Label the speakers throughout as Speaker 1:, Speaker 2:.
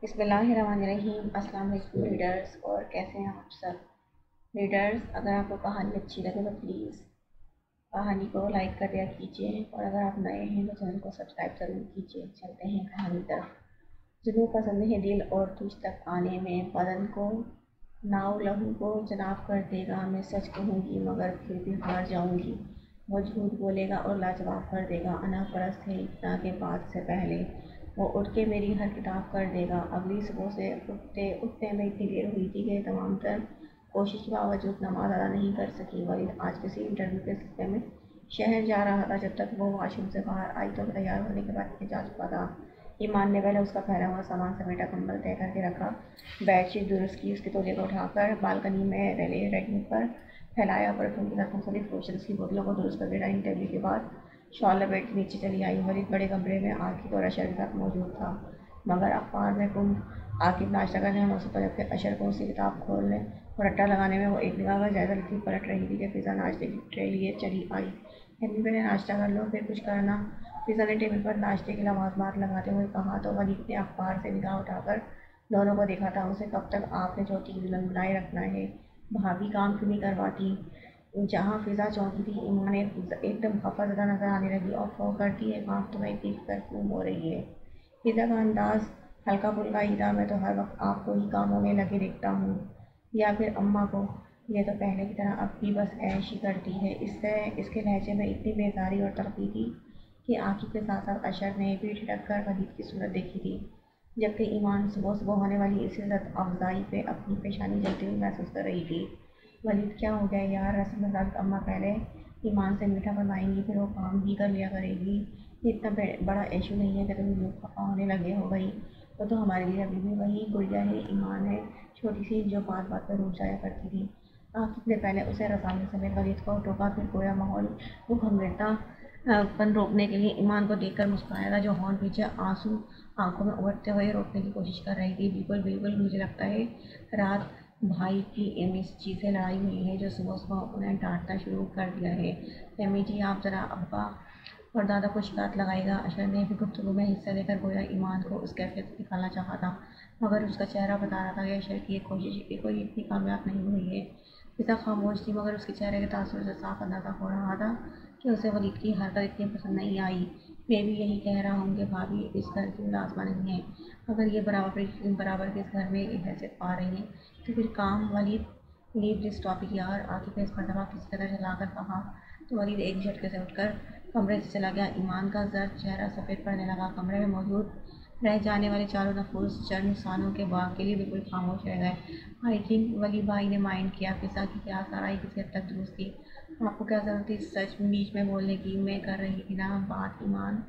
Speaker 1: بسم اللہ الرحمن الرحیم۔ السلام علیکم ریڈرز، اور کیسے ہیں آپ سب ریڈرز؟ اگر آپ کو کہانی اچھی لگے تو پلیز کہانی کو لائک کر دیا کیجیے، اور اگر آپ نئے ہیں تو چینل کو سبسکرائب ضرور کیجیے۔ چلتے ہیں کہانی طرف۔ جنہیں پسند ہے دل اور تجھ تک آنے میں، بدن کو ناؤ لہو کو جناب کر دے گا۔ میں سچ کہوں گی مگر پھر بھی ہار جاؤں گی، وہ جھوٹ بولے گا اور لاجواب کر دے گا۔ انا پرست ہے اتنا کہ بات سے پہلے وہ اٹھ کے میری ہر کتاب کر دے گا۔ اگلی صبح سے اٹھتے میں اتنی دیر ہوئی تھی کہ تمام تر کوشش کے باوجود نماز ادا نہیں کر سکی۔ ولید آج کسی انٹرویو کے سلسلے میں شہر جا رہا تھا۔ جب تک وہ واش روم سے باہر آئی تو تیار ہونے کے بعد جا چکا تھا۔ ایمان نے پہلے اس کا پھیلا ہوا سامان سمیٹا، کمبل طے کر کے رکھا، بیڈ شیٹ درست کی، اس کے تولیے کو اٹھا کر بالکنی میں ریڈنگ پر پھیلایا، پرفیوم کے ساتھ مختلف لوشنز کی بوتلوں کو درست کر کے ڈائننگ ٹیبل کے بعد شال لپیٹ کے نیچے چلی آئی۔ ولید بڑے کمرے میں عاقب اور اشر کے ساتھ موجود تھا، مگر اخبار میں گم۔ عاقب ناشتہ کرنے میں مصروف تھا، جبکہ اشر کو اس کی کتاب کھولنے اور رٹا لگانے میں وہ ایک نگاہ کا جائزہ لیتی پلٹ رہی تھی کہ فضا ناشتے کی ٹرے لیے چلی آئی۔ امی پہلے ناشتہ کر لو پھر کچھ کرنا، فضا نے ٹیبل پر ناشتے کے لوازمات لگاتے ہوئے کہا تو ولید نے اخبار سے نگاہ اٹھا کر دونوں کو دیکھا تھا۔ اسے کب تک آپ نے چوٹی کی دلہن بنائے رکھنا ہے؟ بھابھی کام کیوں نہیں کرواتی؟ جہاں فضا چونکی تھی، ایمان ایک دم خفا زدہ نظر آنے لگی۔ اور فو کرتی ہے کام، تمہیں اتنی فکر کیوں ہو رہی ہے؟ فضا کا انداز ہلکا پھلکا ہی تھا۔ میں تو ہر وقت آپ کو ہی کاموں میں لگے دیکھتا ہوں، یا پھر اماں کو۔ یہ تو پہلے کی طرح اب بھی بس عیش ہی کرتی ہے۔ اس کے لہجے میں اتنی بیزاری اور تلخی تھی کہ عاقب کے ساتھ ساتھ اشر نے بھی ٹھٹک کر ولید کی صورت دیکھی تھی، جبکہ ایمان صبح صبح ہونے والی اس عزت افزائی پہ اپنی پیشانی جلتی ہوئی محسوس کر رہی تھی۔ ولید کیا ہو گیا یار؟ رسم کے مطابق اماں پہلے ایمان سے میٹھا بنوائیں گی، پھر وہ کام بھی کر لیا کرے گی۔ یہ اتنا بڑا ایشو نہیں ہے کہ تم یوں خفا ہونے لگے ہو گئی۔ وہ تو ہمارے لیے ابھی بھی وہی گڑیا ہے، ایمان ہے، چھوٹی سی جو بات بات پر روٹھ جایا کرتی تھی۔ عاقب نے پہلے اسے رسانے سمیت ولید کو ٹوکا، پھر گویا ماحول کو گھمرتا پن روکنے کے لیے ایمان کو دیکھ کر مسکرایا تھا، جو ہون پیچھے آنسو آنکھوں میں ابھرتے ہوئے روکنے کی کوشش کر رہی تھی۔ بالکل بالکل، مجھے لگتا ہے رات بھائی کی امی جی سے لڑائی ہوئی ہے، جو صبح صبح انہیں ڈانٹنا شروع کر دیا ہے۔ امی جی آپ ذرا ابا اور دادا کو شکایت لگائے گا۔ اشر نے بھی گفتگو میں حصہ لے کر گویا ایمان کو اس کیفیت سے نکالنا چاہا تھا، مگر اس کا چہرہ بتا رہا تھا کہ اشر کی یہ کوشش کوئی اتنی کامیاب نہیں ہوئی ہے۔ فضا خاموش تھی، مگر اس کے چہرے کے تاثر سے صاف اندازہ ہو رہا تھا کہ اسے ولید کی حرکت اتنی پسند نہیں آئی۔ میں بھی یہی کہہ رہا ہوں کہ بھابھی اس گھر کی ملازمہ نہیں ہے، اگر یہ برابر کے اس گھر میں حیثیت پا رہی ہیں تو پھر کام۔ ولید لیو دس ٹاپک یار، عاقب نے اس مرتبہ کسی قدر چلا کر کہا تو ولید ایک جھٹکے سے اٹھ کر کمرے سے چلا گیا۔ ایمان کا زرد چہرہ سفید پڑنے لگا۔ کمرے میں موجود رہ جانے والے چاروں نفوس چند انسانوں کے باغ کے لیے بالکل خاموش رہ گئے۔ آئی تھنک ولی بھائی نے مائنڈ کیا۔ فضا کی قیاس آرائی کسی حد تک درست تھی۔ آپ کو کیا ضرورت تھی سچ بیچ میں بولنے کی؟ میں کر رہی تھی نا بات ایمان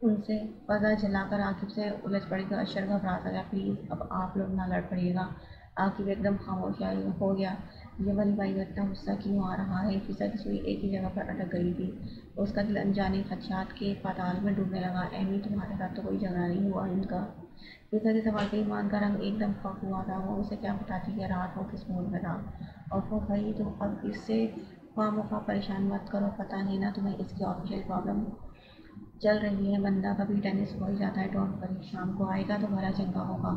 Speaker 1: ان سے۔ فضا جلا کر عاقب سے الجھ پڑی تو اشر گھبرا سا گیا۔ پلیز اب آپ لوگ نہ لڑ پڑیے گا۔ عاقب ایک دم خاموش ہو گیا۔ یہ ولی بھائی کو اتنا غصہ کیوں آ رہا ہے؟ فضا کی سوئی ایک ہی جگہ پر اٹک گئی تھی، اس کا دل انجانے خدشات کے پاتال میں ڈوبنے لگا۔ ایمی تمہارے ساتھ تو کوئی جھگڑا نہیں ہوا ان کا؟ فضا کے سوال پہ ایمان کا رنگ ایک دم خاک ہوا تھا۔ وہ اسے کیا بتاتی کہ رات وہ کس موڈ میں تھا؟ اور وہ بھائی تو اب اس سے خواہ مخواہ پریشان مت کرو، پتہ ہے نا تمہیں اس کی آفیشیل پرابلم چل رہی ہے۔ بندہ کبھی ٹینس ہو ہی جاتا ہے، ڈونٹ وری، شام کو آئے گا تو بھلا چنگا ہوگا۔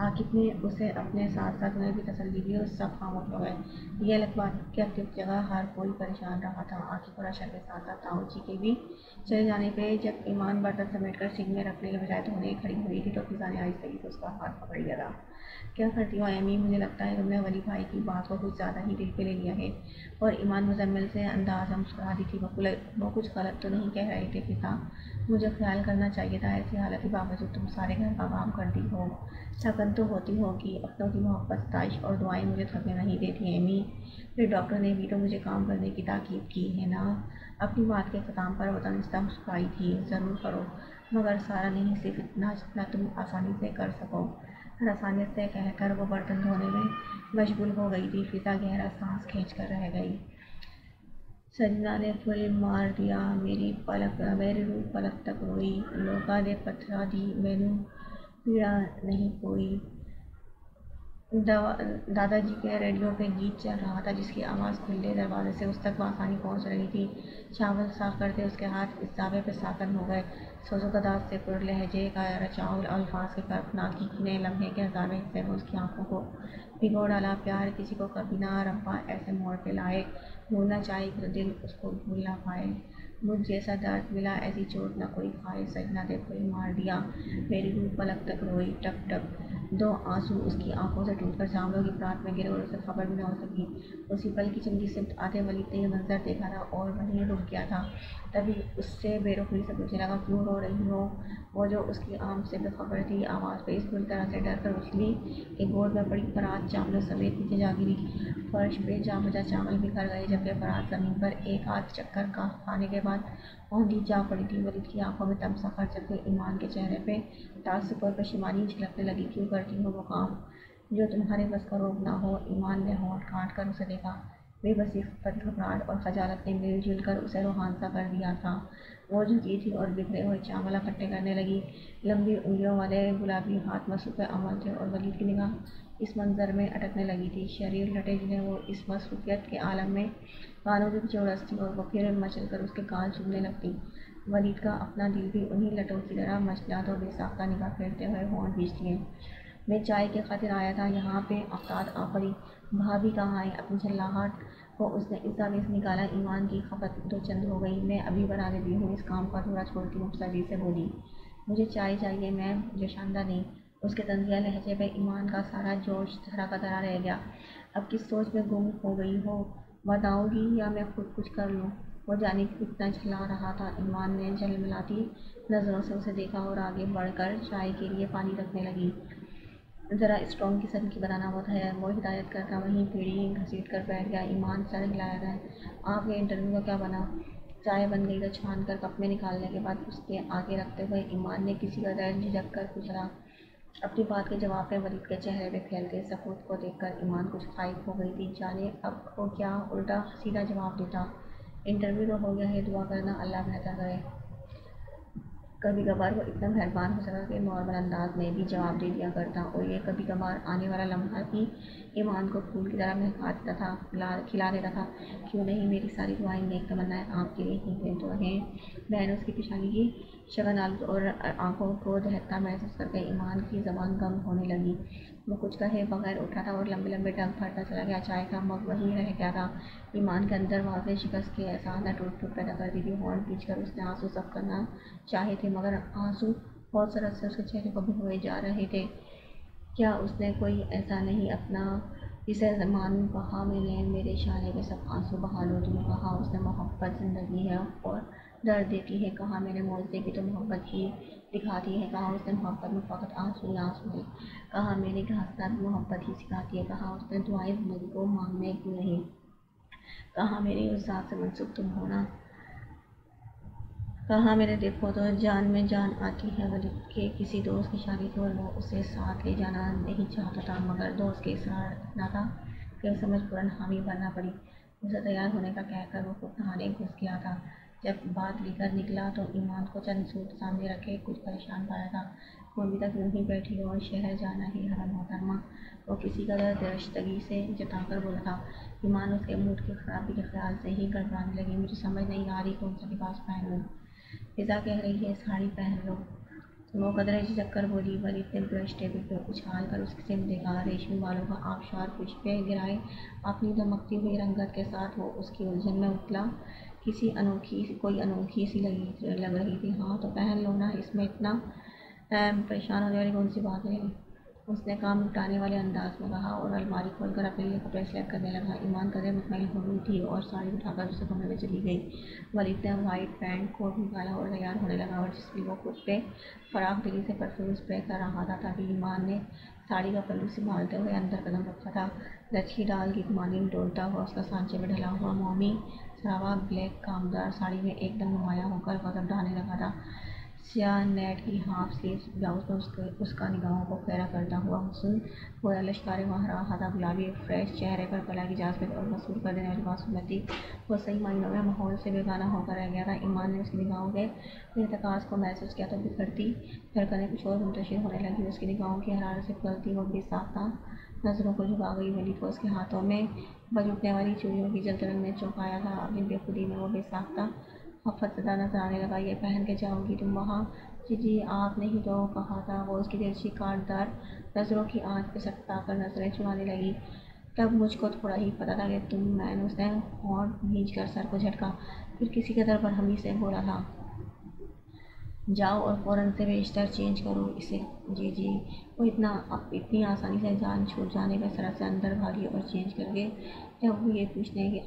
Speaker 1: عاقب نے اسے اپنے ساتھ ساتھ انہیں بھی تسلی دی اور سب خاموش ہو گئے۔ یہ الگ بات کہ اب ایک جگہ ہر کوئی پریشان رہا تھا، عاقب اور اشر کے ساتھ ساتھ تاؤ جی کے بھی چلے جانے پہ۔ جب ایمان برتن سمیٹ کر سنک میں رکھنے کے بجائے دھونے کھڑی ہوئی تھی تو فضا نے آہستگی سے اس کا ہاتھ پکڑ لیا تھا۔ کیا کرتی ہو ایمی؟ مجھے لگتا ہے تم نے ولی بھائی کی بات کو کچھ زیادہ ہی دل پہ لے لیا ہے۔ اور ایمان مزمل سے اندازہ مسکراتی تھی۔ وہ کچھ غلط تو نہیں کہہ رہے تھے فضا؟ مجھے خیال کرنا چاہیے تھا، ایسی حالت کے باوجود تم سارے گھر کا کام کرتی ہو، تھکن تو ہوتی ہوگی۔ اپنوں کی محبت، ستائش اور دعائیں مجھے تھکنے نہیں دیتی ایمی۔ پھر ڈاکٹر نے بھی تو مجھے کام کرنے کی تاکید کی ہے نا۔ اپنی بات کے اختتام پر وہ تنزدہ مسکرائی تھی۔ ضرور کرو، مگر سارا نہیں، صرف اتنا جتنا تم آسانی سے کر سکو۔ رسانیت سے کہہ کر وہ برتن دھونے میں مشغول ہو گئی تھی۔ فضا گہرا سانس کھینچ کر رہ گئی۔ سجنا نے پھل مار دیا، میری روح پلک تک روئی، لوکا نے پتھرا دی، مینوں پیڑا نہیں کوئی۔ دادا جی کے ریڈیو پہ گیت چل رہا تھا، جس کی آواز کھلے دروازے سے اس تک بآسانی پہنچ رہی تھی۔ چاول صاف کرتے اس کے ہاتھ اس دعوے پہ ساخن ہو گئے، सोज़ोगदार से पुर लहजे का रचाओ अल्फाज के कर्कनाकी ने लम्हे के हज़ारों हिस्से में उसकी आंखों को भिगो डाला। प्यार किसी को कभी ना रब्बा ऐसे मोड़ पे लाए, भूलना चाहे कि दिल उसको भूल ना पाए। मुझ जैसा दर्द मिला ऐसी चोट न कोई खाए, सजना दे कोई मार दिया मेरी रूह पलक तक रोई टप टप। दो आंसू उसकी आंखों से टूटकर जामलों की प्रात में गिरे और उसे खबर भी न हो सकी। उसी पल किचन की सिमत आते वलीद ने यह मंजर देखा था और वहीं रुक गया था। तभी उससे बेरुखी से पूछने लगा, क्यों रो रही हो? वो जो उसकी आम से बेखबर थी आवाज़ पे इस बुरी तरह से डर कर उछली कि गोद में पड़ी फरात चावलों समेत नीचे जा गिरी। फर्श पे जा बजा चावल बिखर गए, जबकि फरात जमीन पर एक आध चक्कर का खाने के बाद औंधी जा पड़ी थी। वलीद की आंखों में तमसा खर जबकि ईमान के चेहरे पे ताज्जुब और पशेमानी झलकने लगी। क्यों करती हो वो काम जो तुम्हारे बस का रोक ना हो? ईमान ने होंठ काट कर उसे देखा। बेबसी, घबराहट और खजालत ने मिलजुल कर उसे रूहानसा कर दिया था। वो झुकी थी और बिखरे हुए चावल इकट्ठे करने लगी। लंबी उंगलियों वाले गुलाबी हाथ मसरूफ़ अमल थे और वलीद की निगाह इस मंजर में अटकने लगी थी। शरीर लटे जिन्हें वो इस मसरूफियत के आलम में कानों के पीछे उड़सती और वो फिर मचल कर उसके गाल चूमने लगती। वलीद का अपना दिल भी उन्हीं लटों की तरह मचला तो बेसाख्ता निगाह फेरते हुए होंठ भींच दिए। मैं चाय के खातिर आया था यहाँ पे अफ्ताब आ पड़ी। भाभी कहाँ है? अपनी झल्लाहट को उसने इस दावे से निकाला। ईमान की खपत तो चंद हो गई। मैं अभी बना देती हूँ। इस काम को अधूरा छोड़ती मुबतजी से बोली। मुझे चाय चाहिए मैम। जोशानदा नहीं। उसके तंजिया लहजे पे ईमान का सारा जोश धरा का धरा रह गया। अब किस सोच में गुम हो गई हो? बताओगी या मैं खुद कुछ कर लूँ? वो जाने कितना झल्ला रहा था। ईमान ने झलमलाती नज़रों से उसे देखा और आगे बढ़कर चाय के लिए पानी रखने लगी। ज़रा स्ट्रॉन्ग किस्म की बनाना होता है, वो हिदायत करता वहीं पीढ़ी घसीट कर बैठ गया। ईमान सर हिलाया गया। आपके इंटरव्यू का क्या बना? चाय बन गई तो छान कर कप में निकालने के बाद उसके आगे रखते हुए ईमान ने किसी कदर झिझक कर पूछा। अपनी बात के जवाब में वलीद के चेहरे पे फैलते सकूत को देखकर ईमान कुछ खाइफ हो गई थी। जाने अब वो क्या उल्टा सीधा जवाब देता। इंटरव्यू तो हो गया है, दुआ करना अल्लाह बेहतर करे। कभी कभार वो इतना मेहरबान हो सका कि नॉर्मल अंदाज में भी जवाब दे दिया करता और ये कभी कभार आने वाला लम्हा ही ईमान को फूल की तरह महका देता था, खिला देता था। क्यों नहीं, मेरी सारी दुआएं नेक तमन्नाएं आपके लिए ही थे तो हैं। बहन उसकी पिछाड़ी की शगन आलू और आंखों को दहकता महसूस करके ईमान की ज़बान गम होने लगी। वो कुछ कहे बगैर उठा था और लंबे लंबे डग भरता चला गया। चाय का मग वहीं रह गया था। ईमान के अंदर वाज़ेह शिकस्त के एहसास ने टूट फूट पैदा कर दी थी। होंठ खींचकर उसने आंसू सब करना चाहे थे मगर आंसू बहुत सरत से उसके चेहरे को भिगोए जा रहे थे। क्या उसने कोई ऐसा नहीं अपना जिसे ज़मानू कहा मैंने मेरे इशारे पे सब आंसू बहा लो तुम? कहा उसने मोहब्बत ज़िंदगी है और दर्द देती है। कहा मैंने मोज़े की तो मोहब्बत ही दिखाती है। कहा उसने मोहब्बत में फ़कत आंसू ही आंसू है। कहा मैंने घासना भी मोहब्बत ही सिखाती है। कहा उसने दुआएं ज़िंदगी को मांगने क्यों नहीं? कहा मेरी उस ज़ात से मनसूब तुम होना। कहा मेरे देखो तो जान में जान आती है। वलीद के किसी दोस्त की शादी थी और वो उसे साथ ले जाना नहीं चाहता था मगर दोस्त के इसरार इतना था कि उसे मजबूरन हामी बनना पड़ी। उसे तैयार होने का कहकर वो खुद नहाने घुस गया था। जब बात लेकर निकला तो ईमान को चंद सूट सामने रखे कुछ परेशान पाया था। वो अभी तक यूं ही बैठी और शहर जाना ही हरम मोहतरमा वो किसी कदर दरश्तगी से जताकर बोला था। ईमान उसके मूड की खराबी के ख्याल से ही गड़बड़ाने लगी। मुझे समझ नहीं आ रही कौन सा लिबास पहनूं। फिजा कह रही है साड़ी पहन लो। वो कदरे झिझक कर बोली। वलीद ने ब्रश टेबल पर उछाल कर उसकी सिम देखा। रेशमी बालों का आबशार कुछ पे गिराए अपनी दमकती हुई रंगत के साथ वो उसकी उलझन में उतला कोई अनोखी सी लग रही थी। हाँ तो पहन लो ना, इसमें इतना परेशान होने वाली कौन सी बात है? उसने काम निपटाने वाले अंदाज में कहा और अलमारी खोलकर अपने लिए कपड़े सेलेक्ट करने लगा। ईमान कदर मुतमईन हो गई थी और साड़ी उठाकर उसे कमरे में चली गई। वलीद ने वाइट पैंट कोट निकाला और तैयार होने लगा और जिसकी वो खुद पे फराक दिली से परफ्यूम स्प्रे कर रहा था तभी ईमान ने साड़ी का पल्लू संभालते हुए अंदर कदम रखा था। लच्छी डाल गीत मानी डोलता हुआ उसका सांचे में ढला हुआ मोमी सरावा ब्लैक कामदार साड़ी में एकदम नुमाया होकर कदम ढाने लगा था। स्याह नेट की हाफ स्लीव्स ब्लाउज में उसका निगाहों को खैरा करता हुआ हुस्न गोया लश्कारे वहाँ रहा था। गुलाबी फ्रेश चेहरे पर कला की जाज़बत और मसूर कर देने वाली मासूमियती वो सही मायनों में माहौल से बेगाना होकर रह गया था। ईमान ने उसकी निगाहों के इर्तिकाज़ को महसूस किया तो बिखरती धड़कनें कुछ और मुंतशिर होने लगी। उसकी निगाहों की हरारत से पिघलती वो बेसाख्ता नज़रों को झुका गई। वलीद को उसके हाथों में बज उठने वाली चूड़ियों की जलजलन ने चौंकाया था। अपनी बेखुदी में वो बेसाख्ता खौफजदा नजर आने लगा। ये पहन के जाओगी तुम वहाँ? जी आप नहीं तो कहा था। वो उसकी तिरछी कांटदार नज़रों की आंच पे सकता कर नजरें चुराने लगी। तब मुझको थोड़ा ही पता था कि तुम। मैंने उसने होंठ भींच कर सर को झटका, फिर किसी कदर बरहमी से बोला था, जाओ और फ़ौरन से बेशतर चेंज करो इसे। जी। वो इतनी आसानी से जान छूट जाने पर सड़क से अंदर भागी और चेंज करके जब वो ये पूछने कि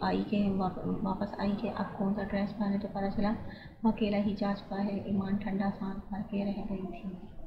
Speaker 1: वापस आई कि अब कौन सा ड्रेस पहने तो पता चला वो अकेला ही जा चुका है। ईमान ठंडा सांस भर के रह गई थी।